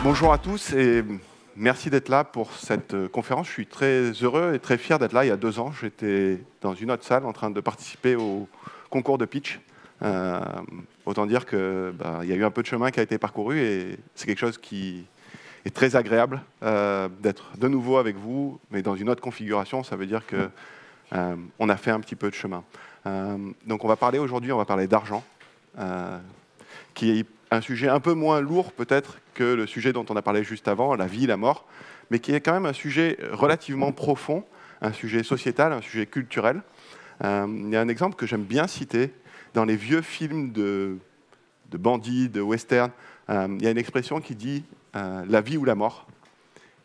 Bonjour à tous et merci d'être là pour cette conférence. Je suis très heureux et très fier d'être là. Il y a 2 ans, j'étais dans une autre salle en train de participer au concours de pitch. Autant dire qu'il y a eu un peu de chemin qui a été parcouru et c'est quelque chose qui est très agréable d'être de nouveau avec vous, mais dans une autre configuration. Ça veut dire qu'on a fait un petit peu de chemin. Donc on va parler aujourd'hui, on va parler d'argent, qui est un sujet un peu moins lourd peut-être que le sujet dont on a parlé juste avant, la vie, la mort, mais qui est quand même un sujet relativement profond, un sujet sociétal, un sujet culturel. Il y a un exemple que j'aime bien citer dans les vieux films de bandits, de western. Il y a une expression qui dit la vie ou la mort.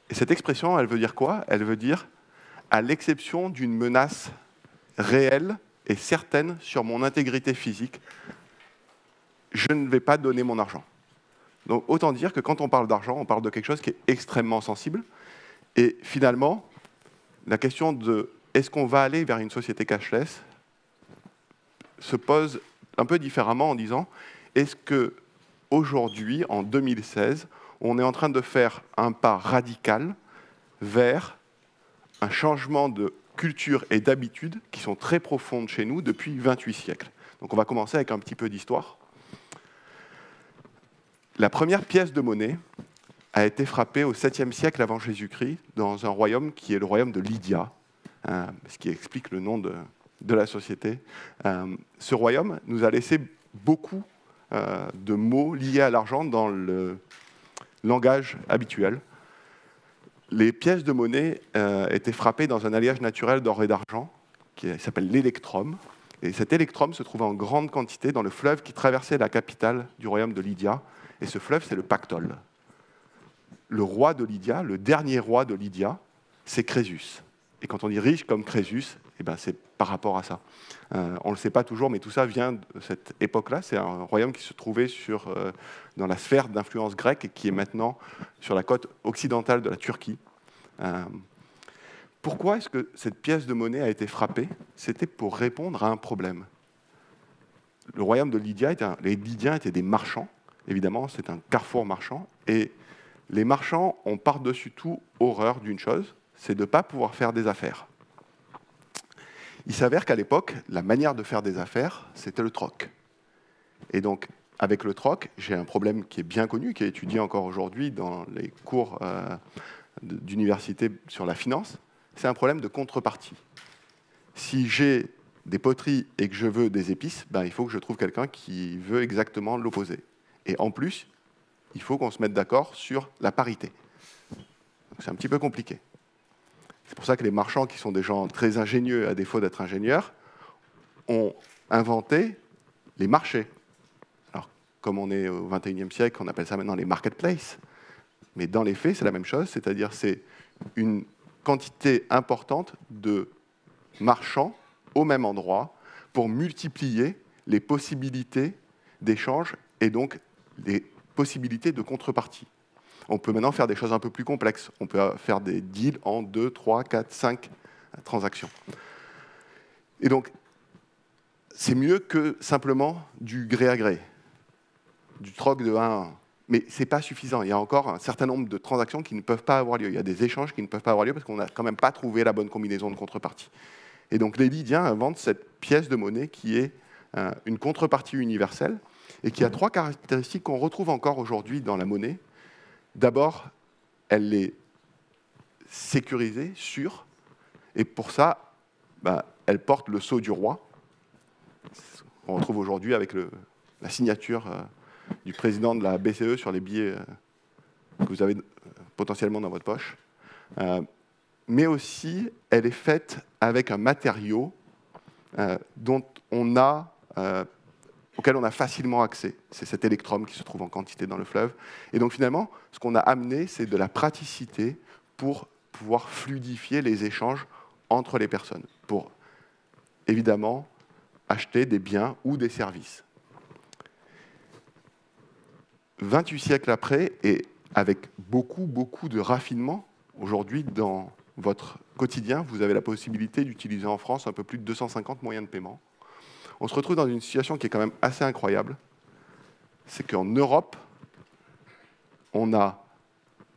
Et cette expression, elle veut dire quoi? Elle veut dire à l'exception d'une menace réelle et certaine sur mon intégrité physique, je ne vais pas donner mon argent. Donc autant dire que quand on parle d'argent, on parle de quelque chose qui est extrêmement sensible. Et finalement, la question de est-ce qu'on va aller vers une société cashless se pose un peu différemment en disant est-ce qu'aujourd'hui, en 2016, on est en train de faire un pas radical vers un changement de culture et d'habitudes qui sont très profondes chez nous depuis 28 siècles. Donc on va commencer avec un petit peu d'histoire. La première pièce de monnaie a été frappée au 7e siècle avant Jésus-Christ dans un royaume qui est le royaume de Lydia, ce qui explique le nom de la société. Ce royaume nous a laissé beaucoup de mots liés à l'argent dans le langage habituel. Les pièces de monnaie étaient frappées dans un alliage naturel d'or et d'argent qui s'appelle l'électrum. Et cet électrum se trouvait en grande quantité dans le fleuve qui traversait la capitale du royaume de Lydia. Et ce fleuve, c'est le Pactole. Le roi de Lydia, le dernier roi de Lydia, c'est Crésus. Et quand on dit riche comme Crésus, eh ben c'est par rapport à ça. On ne le sait pas toujours, mais tout ça vient de cette époque-là. C'est un royaume qui se trouvait dans la sphère d'influence grecque et qui est maintenant sur la côte occidentale de la Turquie. Pourquoi est-ce que cette pièce de monnaie a été frappée? C'était pour répondre à un problème. Le royaume de Lydia, les Lydiens étaient des marchands. Évidemment, c'est un carrefour marchand. Et les marchands ont par-dessus tout horreur d'une chose, c'est de ne pas pouvoir faire des affaires. Il s'avère qu'à l'époque, la manière de faire des affaires, c'était le troc. Et donc, avec le troc, j'ai un problème qui est bien connu, qui est étudié encore aujourd'hui dans les cours d'université sur la finance. C'est un problème de contrepartie. Si j'ai des poteries et que je veux des épices, il faut que je trouve quelqu'un qui veut exactement l'opposé. Et en plus, il faut qu'on se mette d'accord sur la parité. C'est un petit peu compliqué. C'est pour ça que les marchands, qui sont des gens très ingénieux, à défaut d'être ingénieurs, ont inventé les marchés. Alors, comme on est au XXIe siècle, on appelle ça maintenant les marketplaces. Mais dans les faits, c'est la même chose, c'est-à-dire c'est une quantité importante de marchands au même endroit pour multiplier les possibilités d'échange et donc les possibilités de contrepartie. On peut maintenant faire des choses un peu plus complexes. On peut faire des deals en 2, 3, 4, 5 transactions. Et donc, c'est mieux que simplement du gré à gré, du troc de 1 à 1. Mais ce n'est pas suffisant. Il y a encore un certain nombre de transactions qui ne peuvent pas avoir lieu. Il y a des échanges qui ne peuvent pas avoir lieu parce qu'on n'a quand même pas trouvé la bonne combinaison de contrepartie. Et donc, les Lydiens inventent cette pièce de monnaie qui est une contrepartie universelle et qui a 3 caractéristiques qu'on retrouve encore aujourd'hui dans la monnaie. D'abord, elle est sécurisée, sûre, et pour ça, elle porte le sceau du roi. On retrouve aujourd'hui avec la signature du président de la BCE sur les billets que vous avez potentiellement dans votre poche. Mais aussi, elle est faite avec un matériau auquel on a facilement accès. C'est cet électrum qui se trouve en quantité dans le fleuve. Et donc finalement, ce qu'on a amené, c'est de la praticité pour pouvoir fluidifier les échanges entre les personnes, pour évidemment acheter des biens ou des services. 28 siècles après, et avec beaucoup, beaucoup de raffinement, aujourd'hui, dans votre quotidien, vous avez la possibilité d'utiliser en France un peu plus de 250 moyens de paiement. On se retrouve dans une situation qui est quand même assez incroyable. C'est qu'en Europe, on a 1 000 000 de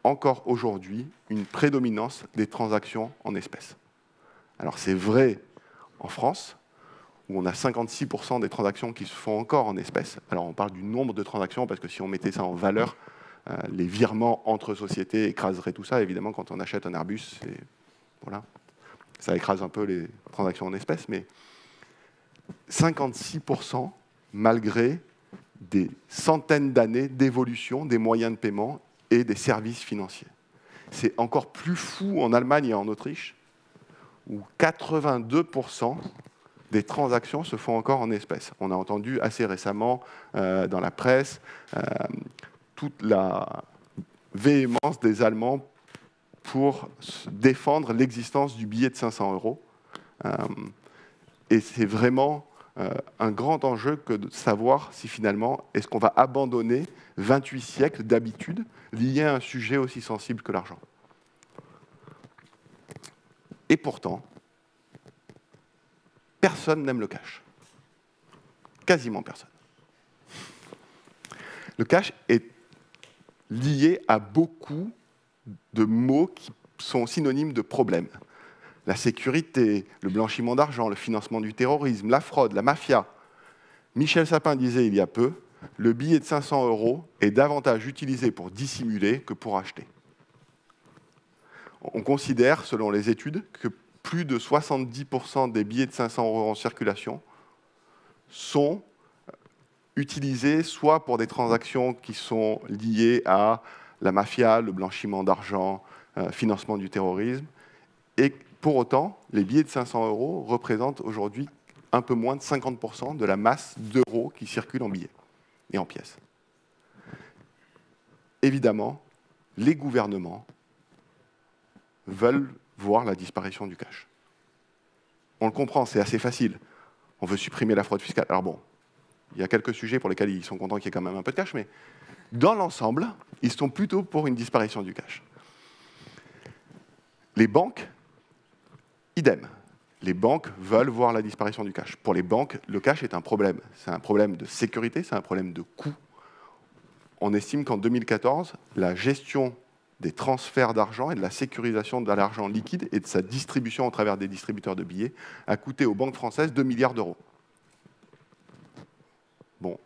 encore aujourd'hui une prédominance des transactions en espèces. Alors c'est vrai en France, où on a 56% des transactions qui se font encore en espèces. Alors on parle du nombre de transactions, parce que si on mettait ça en valeur, les virements entre sociétés écraseraient tout ça. Évidemment, quand on achète un Airbus, voilà, ça écrase un peu les transactions en espèces, mais 56% malgré des centaines d'années d'évolution des moyens de paiement et des services financiers. C'est encore plus fou en Allemagne et en Autriche, où 82% des transactions se font encore en espèces. On a entendu assez récemment dans la presse toute la véhémence des Allemands pour défendre l'existence du billet de 500 €. Et c'est vraiment un grand enjeu que de savoir si finalement, est-ce qu'on va abandonner 28 siècles d'habitude liées à un sujet aussi sensible que l'argent. Et pourtant, personne n'aime le cash. Quasiment personne. Le cash est lié à beaucoup de mots qui sont synonymes de problèmes. La sécurité, le blanchiment d'argent, le financement du terrorisme, la fraude, la mafia. Michel Sapin disait il y a peu, le billet de 500 € est davantage utilisé pour dissimuler que pour acheter. On considère, selon les études, que plus de 70% des billets de 500 € en circulation sont utilisés soit pour des transactions qui sont liées à la mafia, le blanchiment d'argent, financement du terrorisme, et pour autant, les billets de 500 € représentent aujourd'hui un peu moins de 50% de la masse d'euros qui circulent en billets et en pièces. Évidemment, les gouvernements veulent voir la disparition du cash. On le comprend, c'est assez facile. On veut supprimer la fraude fiscale. Alors bon, il y a quelques sujets pour lesquels ils sont contents qu'il y ait quand même un peu de cash, mais dans l'ensemble, ils sont plutôt pour une disparition du cash. Les banques, idem. Les banques veulent voir la disparition du cash. Pour les banques, le cash est un problème. C'est un problème de sécurité, c'est un problème de coût. On estime qu'en 2014, la gestion des transferts d'argent et de la sécurisation de l'argent liquide et de sa distribution au travers des distributeurs de billets a coûté aux banques françaises 2 milliards d'euros. Bon,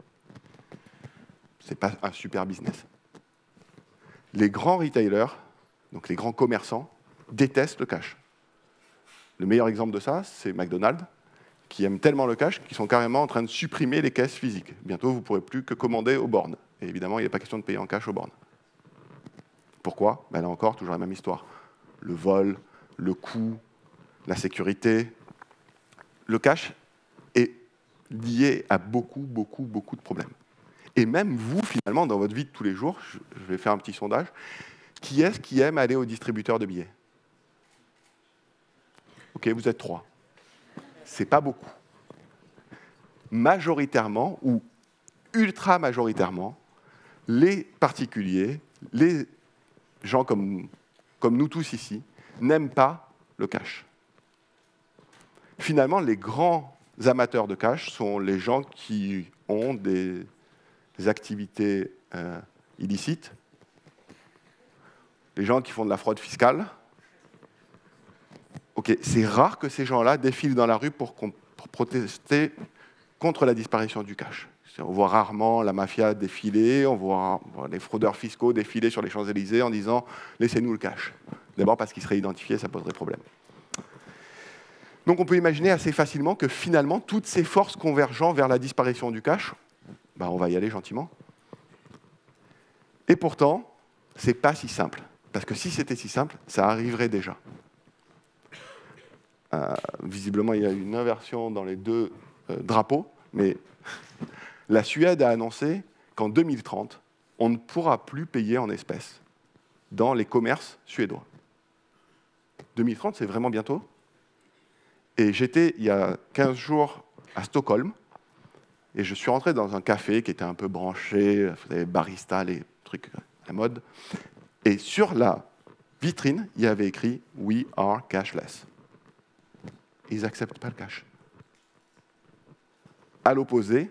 c'est pas un super business. Les grands retailers, donc les grands commerçants, détestent le cash. Le meilleur exemple de ça, c'est McDonald's, qui aiment tellement le cash qu'ils sont carrément en train de supprimer les caisses physiques. Bientôt, vous ne pourrez plus que commander aux bornes. Et évidemment, il n'est pas question de payer en cash aux bornes. Pourquoi? Ben là encore, toujours la même histoire. Le vol, le coût, la sécurité. Le cash est lié à beaucoup de problèmes. Et même vous, finalement, dans votre vie de tous les jours, je vais faire un petit sondage, qui est-ce qui aime aller au distributeur de billets? Ok, vous êtes 3. C'est pas beaucoup. Majoritairement, ou ultra majoritairement, les particuliers, les gens comme nous tous ici, n'aiment pas le cash. Finalement, les grands amateurs de cash sont les gens qui ont des activités illicites, les gens qui font de la fraude fiscale. Ok, c'est rare que ces gens-là défilent dans la rue pour protester contre la disparition du cash. On voit rarement la mafia défiler, on voit les fraudeurs fiscaux défiler sur les Champs-Élysées en disant « laissez-nous le cash ». D'abord parce qu'il serait identifié, ça poserait problème. Donc on peut imaginer assez facilement que finalement, toutes ces forces convergeant vers la disparition du cash, ben, on va y aller gentiment. Et pourtant, ce n'est pas si simple. Parce que si c'était si simple, ça arriverait déjà. Visiblement, il y a une inversion dans les deux drapeaux, mais la Suède a annoncé qu'en 2030, on ne pourra plus payer en espèces dans les commerces suédois. 2030, c'est vraiment bientôt. Et j'étais, il y a 15 jours, à Stockholm, et je suis rentré dans un café qui était un peu branché, vous savez, barista, les trucs à la mode, et sur la vitrine, il y avait écrit « We are cashless ». Ils n'acceptent pas le cash. À l'opposé,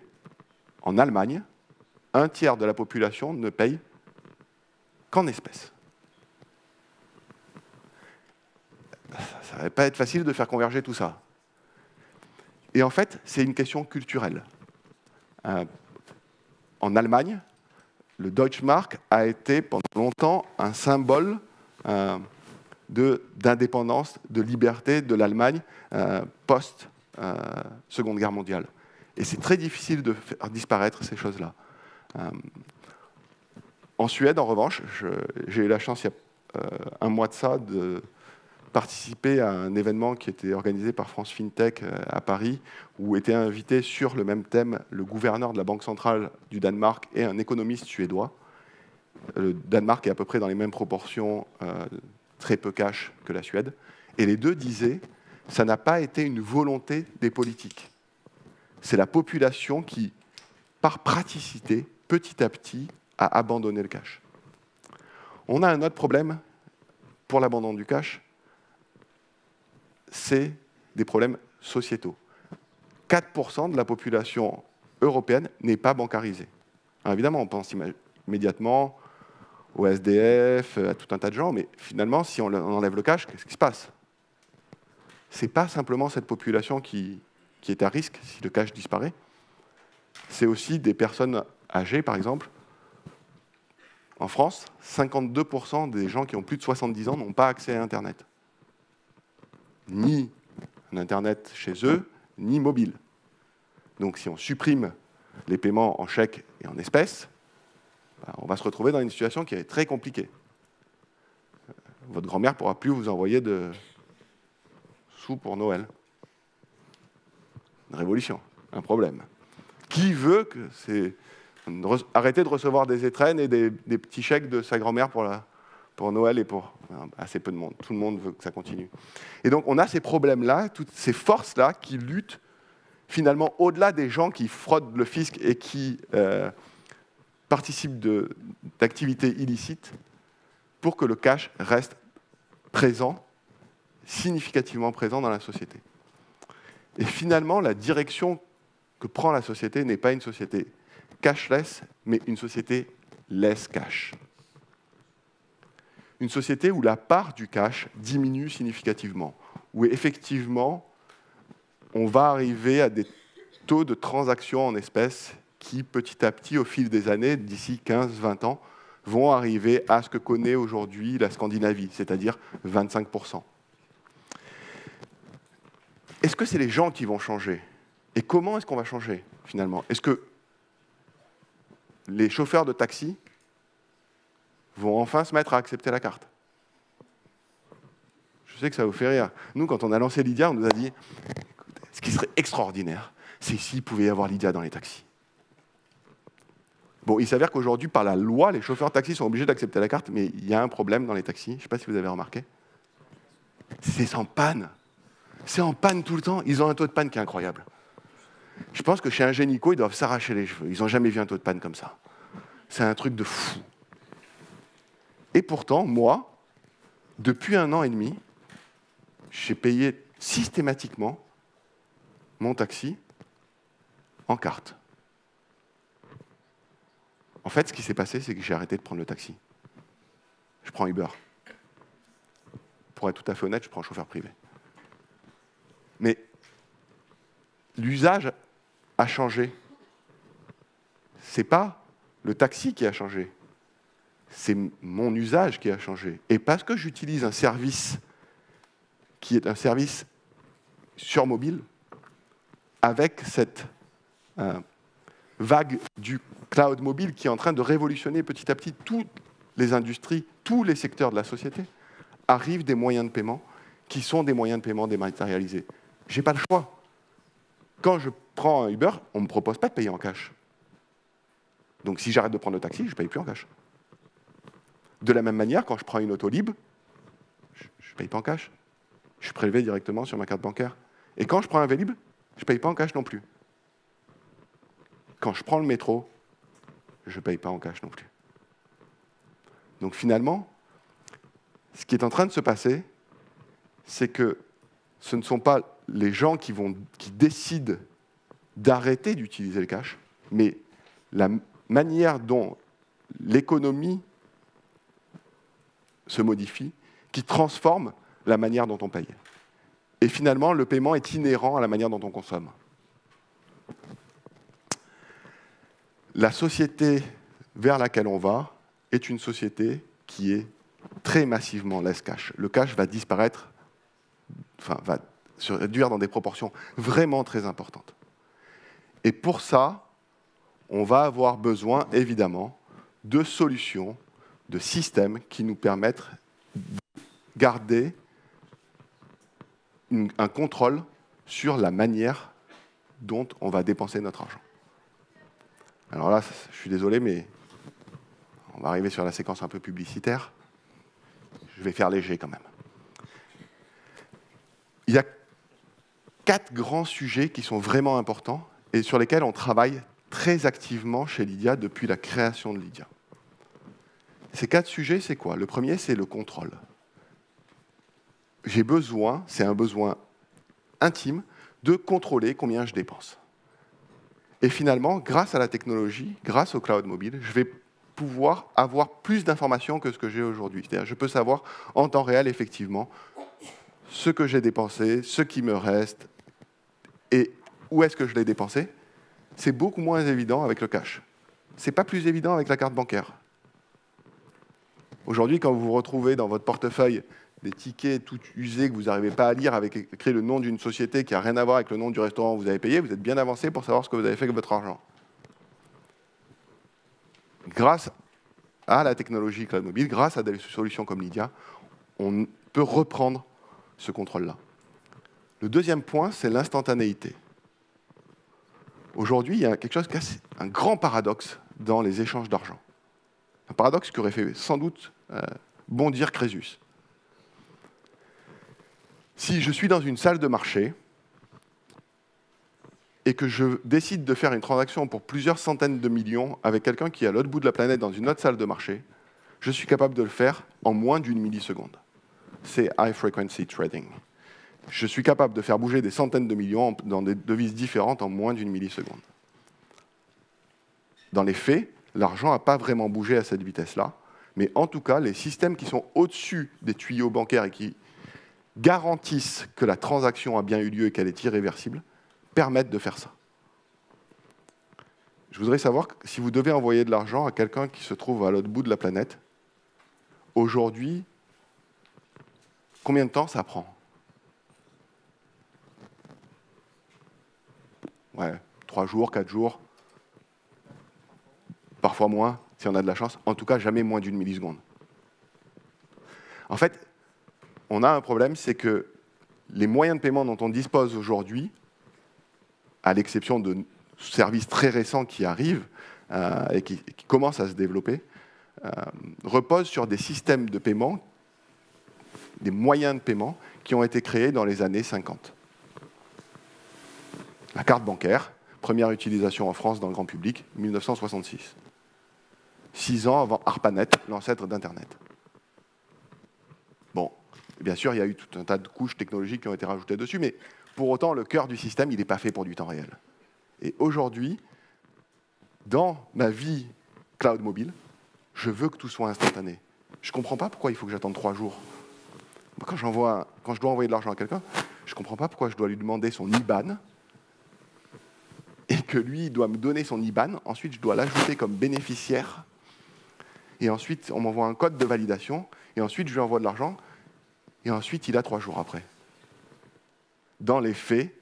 en Allemagne, un tiers de la population ne paye qu'en espèces. ça ne va pas être facile de faire converger tout ça. Et en fait, c'est une question culturelle. En Allemagne, le Deutsche Mark a été pendant longtemps un symbole d'indépendance, de liberté de l'Allemagne post-Seconde Guerre mondiale. Et c'est très difficile de faire disparaître ces choses-là. En Suède, en revanche, j'ai eu la chance, il y a un mois de ça, de participer à un événement qui était organisé par France FinTech à Paris, où était invité sur le même thème le gouverneur de la Banque centrale du Danemark et un économiste suédois. Le Danemark est à peu près dans les mêmes proportions, très peu cash que la Suède. Et les deux disaient, ça n'a pas été une volonté des politiques. C'est la population qui, par praticité, petit à petit, a abandonné le cash. On a un autre problème pour l'abandon du cash, c'est des problèmes sociétaux. 4% de la population européenne n'est pas bancarisée. Alors évidemment, on pense immédiatement au SDF, à tout un tas de gens, mais finalement, si on enlève le cash, qu'est-ce qui se passe? Ce n'est pas simplement cette population qui est à risque si le cash disparaît, c'est aussi des personnes âgées, par exemple. En France, 52% des gens qui ont plus de 70 ans n'ont pas accès à Internet. Ni un Internet chez eux, ni mobile. Donc si on supprime les paiements en chèques et en espèces, on va se retrouver dans une situation qui est très compliquée. Votre grand-mère ne pourra plus vous envoyer de sous pour Noël. Une révolution, un problème. Qui veut que c'est arrêter de recevoir des étrennes et des petits chèques de sa grand-mère pour Noël et pour assez peu de monde. Tout le monde veut que ça continue. Et donc on a ces problèmes-là, toutes ces forces-là qui luttent finalement au-delà des gens qui fraudent le fisc et qui participent d'activités illicites pour que le cash reste présent, significativement présent dans la société. Et finalement, la direction que prend la société n'est pas une société cashless, mais une société less cash. Une société où la part du cash diminue significativement, où effectivement, on va arriver à des taux de transactions en espèces qui, petit à petit, au fil des années, d'ici 15-20 ans, vont arriver à ce que connaît aujourd'hui la Scandinavie, c'est-à-dire 25%. Est-ce que c'est les gens qui vont changer? Et comment est-ce qu'on va changer, finalement? Est-ce que les chauffeurs de taxi vont enfin se mettre à accepter la carte? Je sais que ça vous fait rire. Nous, quand on a lancé Lydia, on nous a dit « Ce qui serait extraordinaire, c'est s'il pouvait y avoir Lydia dans les taxis. » Bon, il s'avère qu'aujourd'hui, par la loi, les chauffeurs de taxi sont obligés d'accepter la carte, mais il y a un problème dans les taxis, je ne sais pas si vous avez remarqué. C'est en panne. C'est en panne tout le temps. Ils ont un taux de panne qui est incroyable. Je pense que chez Ingenico, ils doivent s'arracher les cheveux. Ils n'ont jamais vu un taux de panne comme ça. C'est un truc de fou. Et pourtant, moi, depuis 1 an et demi, j'ai payé systématiquement mon taxi en carte. En fait, ce qui s'est passé, c'est que j'ai arrêté de prendre le taxi. Je prends Uber. Pour être tout à fait honnête, je prends chauffeur privé. Mais l'usage a changé. Ce n'est pas le taxi qui a changé. C'est mon usage qui a changé. Et parce que j'utilise un service qui est un service sur mobile, avec cette vague du cloud mobile qui est en train de révolutionner petit à petit toutes les industries, tous les secteurs de la société, arrivent des moyens de paiement qui sont des moyens de paiement dématérialisés. Je n'ai pas le choix. Quand je prends un Uber, on ne me propose pas de payer en cash. Donc si j'arrête de prendre le taxi, je ne paye plus en cash. De la même manière, quand je prends une Autolib, je ne paye pas en cash. Je suis prélevé directement sur ma carte bancaire. Et quand je prends un Vélib, je ne paye pas en cash non plus. Quand je prends le métro, je ne paye pas en cash non plus. Donc finalement, ce qui est en train de se passer, c'est que ce ne sont pas les gens qui décident d'arrêter d'utiliser le cash, mais la manière dont l'économie se modifie, qui transforme la manière dont on paye. Et finalement, le paiement est inhérent à la manière dont on consomme. La société vers laquelle on va est une société qui est très massivement less cash. Le cash va disparaître, enfin, va se réduire dans des proportions vraiment très importantes. Et pour ça, on va avoir besoin, évidemment, de solutions, de systèmes qui nous permettent de garder un contrôle sur la manière dont on va dépenser notre argent. Alors là, je suis désolé, mais on va arriver sur la séquence un peu publicitaire. Je vais faire léger quand même. Il y a 4 grands sujets qui sont vraiment importants et sur lesquels on travaille très activement chez Lydia depuis la création de Lydia. Ces 4 sujets, c'est quoi? Le premier, c'est le contrôle. J'ai besoin, c'est un besoin intime, de contrôler combien je dépense. Et finalement, grâce à la technologie, grâce au cloud mobile, je vais pouvoir avoir plus d'informations que ce que j'ai aujourd'hui. C'est-à-dire, je peux savoir en temps réel, effectivement, ce que j'ai dépensé, ce qui me reste, et où est-ce que je l'ai dépensé. C'est beaucoup moins évident avec le cash. Ce n'est pas plus évident avec la carte bancaire. Aujourd'hui, quand vous retrouvez dans votre portefeuille des tickets tout usés que vous n'arrivez pas à lire avec écrit le nom d'une société qui n'a rien à voir avec le nom du restaurant que vous avez payé, vous êtes bien avancé pour savoir ce que vous avez fait avec votre argent. Grâce à la technologie cloud mobile, grâce à des solutions comme Lydia, on peut reprendre ce contrôle-là. Le deuxième point, c'est l'instantanéité. Aujourd'hui, il y a quelque chose un grand paradoxe dans les échanges d'argent. Un paradoxe qui aurait fait sans doute bondir Crésus. Si je suis dans une salle de marché et que je décide de faire une transaction pour plusieurs centaines de millions avec quelqu'un qui est à l'autre bout de la planète dans une autre salle de marché, je suis capable de le faire en moins d'une milliseconde. C'est high frequency trading. Je suis capable de faire bouger des centaines de millions dans des devises différentes en moins d'une milliseconde. Dans les faits, l'argent n'a pas vraiment bougé à cette vitesse-là, mais en tout cas, les systèmes qui sont au-dessus des tuyaux bancaires et qui garantissent que la transaction a bien eu lieu et qu'elle est irréversible, permettent de faire ça. Je voudrais savoir si vous devez envoyer de l'argent à quelqu'un qui se trouve à l'autre bout de la planète, aujourd'hui, combien de temps ça prend? Ouais, 3 jours, 4 jours, parfois moins, si on a de la chance, en tout cas jamais moins d'une milliseconde. En fait, on a un problème, c'est que les moyens de paiement dont on dispose aujourd'hui, à l'exception de services très récents qui arrivent et qui commencent à se développer, reposent sur des systèmes de paiement, des moyens de paiement qui ont été créés dans les années 50. La carte bancaire, première utilisation en France dans le grand public, 1966. 6 ans avant ARPANET, l'ancêtre d'Internet. Bon, bien sûr, il y a eu tout un tas de couches technologiques qui ont été rajoutées dessus, mais pour autant, le cœur du système, il n'est pas fait pour du temps réel. Et aujourd'hui, dans ma vie cloud mobile, je veux que tout soit instantané. Je ne comprends pas pourquoi il faut que j'attende 3 jours. Quand je dois envoyer de l'argent à quelqu'un, je ne comprends pas pourquoi je dois lui demander son IBAN et que lui doit me donner son IBAN. Ensuite, je dois l'ajouter comme bénéficiaire. Et ensuite, on m'envoie un code de validation. Et ensuite, je lui envoie de l'argent. Et ensuite, il a 3 jours après. Dans les faits,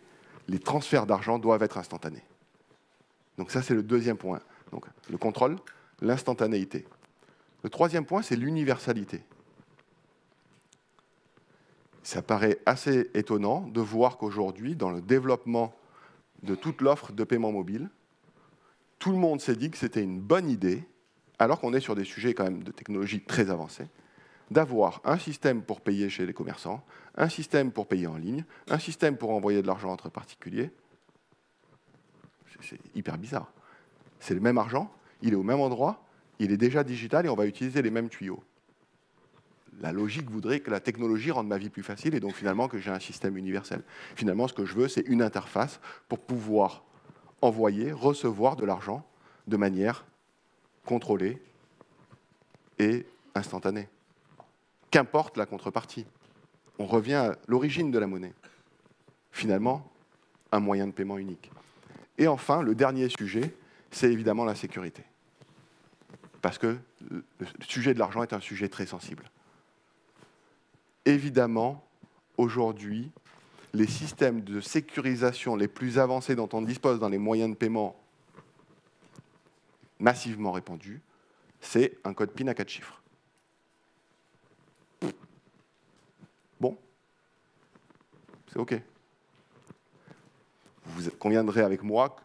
les transferts d'argent doivent être instantanés. Donc ça, c'est le deuxième point. Donc, le contrôle, l'instantanéité. Le troisième point, c'est l'universalité. Ça paraît assez étonnant de voir qu'aujourd'hui, dans le développement de toute l'offre de paiement mobile, tout le monde s'est dit que c'était une bonne idée, alors qu'on est sur des sujets quand même de technologie très avancés, d'avoir un système pour payer chez les commerçants, un système pour payer en ligne, un système pour envoyer de l'argent entre particuliers. C'est hyper bizarre. C'est le même argent, il est au même endroit, il est déjà digital et on va utiliser les mêmes tuyaux. La logique voudrait que la technologie rende ma vie plus facile et donc finalement que j'ai un système universel. Finalement, ce que je veux, c'est une interface pour pouvoir envoyer, recevoir de l'argent de manière contrôlée et instantanée. Qu'importe la contrepartie. on revient à l'origine de la monnaie. Finalement, un moyen de paiement unique. Et enfin, le dernier sujet, c'est évidemment la sécurité. Parce que le sujet de l'argent est un sujet très sensible. Évidemment, aujourd'hui, les systèmes de sécurisation les plus avancés dont on dispose dans les moyens de paiement massivement répandus, c'est un code PIN à 4 chiffres. Bon, c'est OK. Vous conviendrez avec moi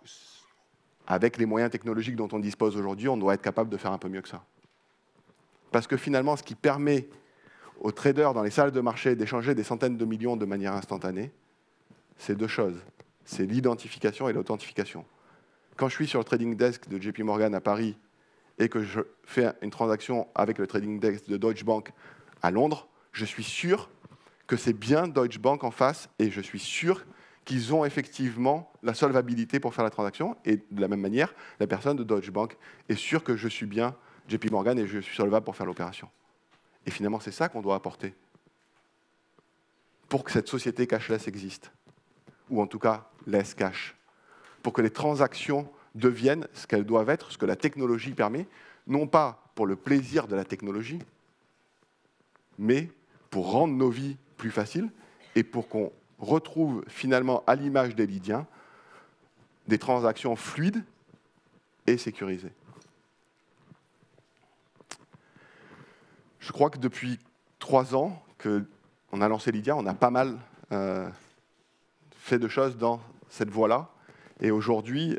qu'avec les moyens technologiques dont on dispose aujourd'hui, on doit être capable de faire un peu mieux que ça. Parce que finalement, ce qui permet aux traders dans les salles de marché d'échanger des centaines de millions de manière instantanée, c'est deux choses. C'est l'identification et l'authentification. Quand je suis sur le trading desk de JP Morgan à Paris et que je fais une transaction avec le trading desk de Deutsche Bank à Londres, je suis sûr que c'est bien Deutsche Bank en face et je suis sûr qu'ils ont effectivement la solvabilité pour faire la transaction. Et de la même manière, la personne de Deutsche Bank est sûre que je suis bien JP Morgan et je suis solvable pour faire l'opération. Et finalement, c'est ça qu'on doit apporter pour que cette société cashless existe. Ou en tout cas, less cash. Pour que les transactions deviennent ce qu'elles doivent être, ce que la technologie permet, non pas pour le plaisir de la technologie, mais pour rendre nos vies plus faciles et pour qu'on retrouve finalement, à l'image des Lydiens, des transactions fluides et sécurisées. Je crois que depuis 3 ans qu'on a lancé Lydia, on a pas mal fait de choses dans cette voie-là. Et aujourd'hui,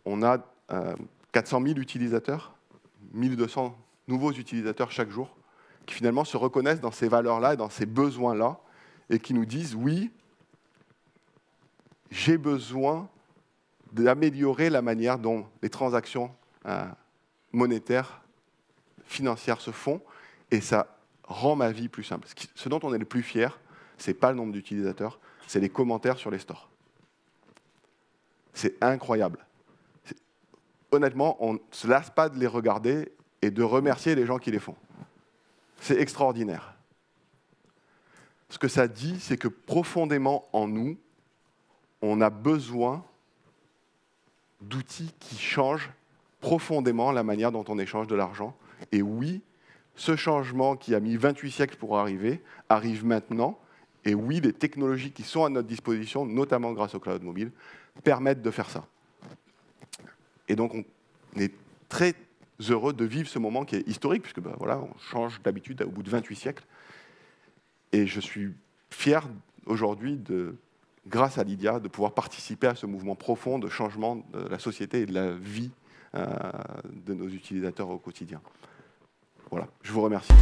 on a 400 000 utilisateurs, 1200 nouveaux utilisateurs chaque jour, qui finalement se reconnaissent dans ces valeurs-là et dans ces besoins-là, et qui nous disent, oui, j'ai besoin d'améliorer la manière dont les transactions monétaires, financières se font, et ça rend ma vie plus simple. Ce dont on est le plus fier, ce n'est pas le nombre d'utilisateurs, c'est les commentaires sur les stores. C'est incroyable. Honnêtement, on ne se lasse pas de les regarder et de remercier les gens qui les font. C'est extraordinaire. Ce que ça dit, c'est que profondément en nous, on a besoin d'outils qui changent profondément la manière dont on échange de l'argent. Et oui, ce changement qui a mis 28 siècles pour arriver, arrive maintenant. Et oui, les technologies qui sont à notre disposition, notamment grâce au cloud mobile, permettent de faire ça. Et donc, on est très heureux de vivre ce moment qui est historique, puisque voilà, on change d'habitude au bout de 28 siècles. Et je suis fier aujourd'hui, grâce à Lydia, de pouvoir participer à ce mouvement profond de changement de la société et de la vie de nos utilisateurs au quotidien. Voilà, je vous remercie.